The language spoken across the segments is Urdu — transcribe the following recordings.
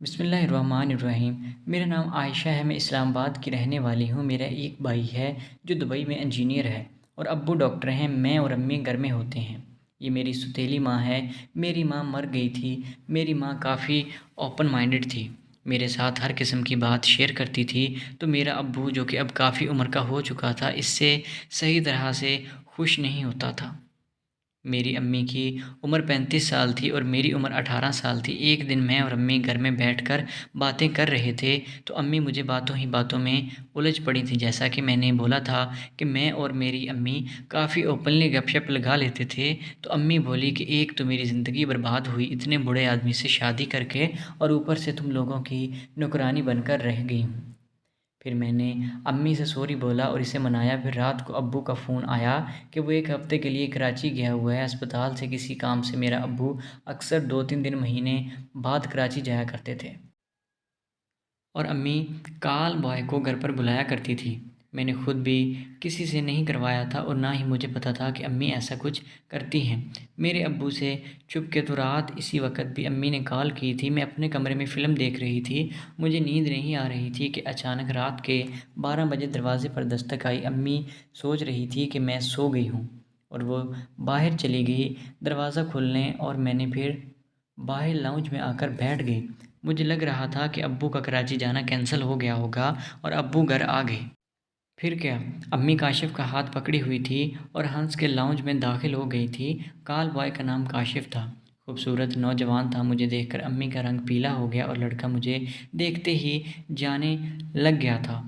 بسم اللہ الرحمن الرحیم۔ میرا نام عائشہ ہے، میں اسلام آباد کی رہنے والی ہوں۔ میرا ایک بھائی ہے جو دبئی میں انجینئر ہے اور ابو ڈاکٹر ہیں۔ میں اور امی گھر میں ہوتے ہیں۔ یہ میری ستیلی ماں ہے۔ میری ماں مر گئی تھی۔ میری ماں کافی اوپن مائنڈڈ تھی، میرے ساتھ ہر قسم کی بات شیئر کرتی تھی، تو میرا ابو جو کہ اب کافی عمر کا ہو چکا تھا، اس سے صحیح طرح سے خوش نہیں ہوتا تھا۔ میری امی کی عمر 35 سال تھی اور میری عمر 18 سال تھی۔ ایک دن میں اور امی گھر میں بیٹھ کر باتیں کر رہے تھے تو امی مجھے باتوں ہی باتوں میں الجھ پڑی تھی۔ جیسا کہ میں نے بولا تھا کہ میں اور میری امی کافی اوپنلی گپ شپ لگا لیتے تھے، تو امی بولی کہ ایک تو میری زندگی برباد ہوئی اتنے بوڑھے آدمی سے شادی کر کے، اور اوپر سے تم لوگوں کی نوکرانی بن کر رہ گئی ہوں۔ پھر میں نے امی سے سوری بولا اور اسے منایا۔ پھر رات کو ابو کا فون آیا کہ وہ ایک ہفتے کے لیے کراچی گیا ہوا ہے اسپتال سے کسی کام سے۔ میرا ابو اکثر 2-3 دن مہینے بعد کراچی جایا کرتے تھے اور امی کال بوائے کو گھر پر بلایا کرتی تھی۔ میں نے خود بھی کسی سے نہیں کروایا تھا اور نہ ہی مجھے پتہ تھا کہ امی ایسا کچھ کرتی ہیں۔ میرے ابو سے چھپ کے تو رات اسی وقت بھی امی نے کال کی تھی۔ میں اپنے کمرے میں فلم دیکھ رہی تھی، مجھے نیند نہیں آ رہی تھی کہ اچانک رات کے 12 بجے دروازے پر دستک آئی۔ امی سوچ رہی تھی کہ میں سو گئی ہوں اور وہ باہر چلی گئی دروازہ کھولنے، اور میں نے پھر باہر لاؤنج میں آ کر بیٹھ گئی۔ مجھے لگ رہا تھا کہ ابو کا کراچی جانا کینسل ہو گیا ہوگا اور ابو گھر آ گئے۔ پھر کیا، امی کاشف کا ہاتھ پکڑی ہوئی تھی اور ہنس کے لاؤنج میں داخل ہو گئی تھی۔ کال بوائے کا نام کاشف تھا، خوبصورت نوجوان تھا۔ مجھے دیکھ کر امی کا رنگ پیلا ہو گیا اور لڑکا مجھے دیکھتے ہی جانے لگ گیا تھا،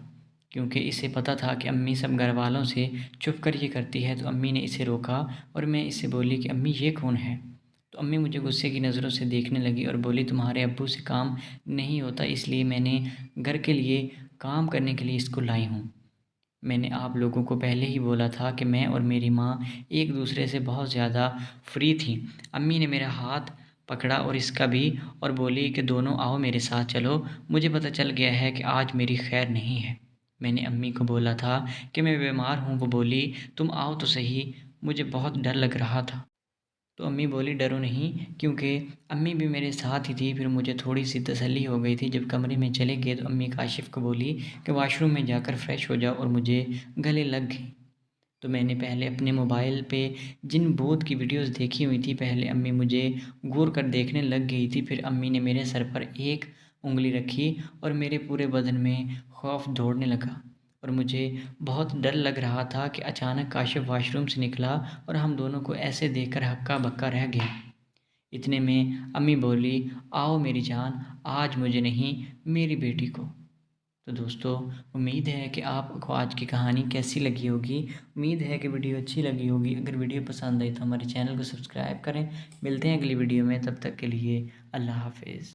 کیونکہ اسے پتہ تھا کہ امی سب گھر والوں سے چھپ کر یہ کرتی ہے۔ تو امی نے اسے روکا اور میں اسے بولی کہ امی یہ کون ہے؟ تو امی مجھے غصے کی نظروں سے دیکھنے لگی اور بولی تمہارے ابو سے کام نہیں ہوتا، اس لیے میں نے گھر کے لیے کام کرنے کے لیے اس کو لائی ہوں۔ میں نے آپ لوگوں کو پہلے ہی بولا تھا کہ میں اور میری ماں ایک دوسرے سے بہت زیادہ فری تھیں۔ امی نے میرا ہاتھ پکڑا اور اس کا بھی، اور بولی کہ دونوں آؤ میرے ساتھ چلو، مجھے پتہ چل گیا ہے کہ آج میری خیر نہیں ہے۔ میں نے امی کو بولا تھا کہ میں بیمار ہوں۔ وہ بولی تم آؤ تو صحیح، مجھے بہت ڈر لگ رہا تھا۔ تو امی بولی ڈرو نہیں، کیونکہ امی بھی میرے ساتھ ہی تھی۔ پھر مجھے تھوڑی سی تسلی ہو گئی تھی۔ جب کمرے میں چلے گئے تو امی کاشف کو بولی کہ واش روم میں جا کر فریش ہو جاؤ، اور مجھے گلے لگ گئی۔ تو میں نے پہلے اپنے موبائل پہ جن بھوت کی ویڈیوز دیکھی ہوئی تھی، پہلے امی مجھے گور کر دیکھنے لگ گئی تھی، پھر امی نے میرے سر پر ایک انگلی رکھی اور میرے پورے بدن میں خوف دوڑنے لگا اور مجھے بہت ڈر لگ رہا تھا کہ اچانک کاشف واش روم سے نکلا اور ہم دونوں کو ایسے دیکھ کر ہکا بکا رہ گیا۔ اتنے میں امی بولی آؤ میری جان، آج مجھے نہیں میری بیٹی کو۔ تو دوستو، امید ہے کہ آپ کو آج کی کہانی کیسی لگی ہوگی۔ امید ہے کہ ویڈیو اچھی لگی ہوگی۔ اگر ویڈیو پسند آئی تو ہمارے چینل کو سبسکرائب کریں۔ ملتے ہیں اگلی ویڈیو میں، تب تک کے لیے اللہ حافظ۔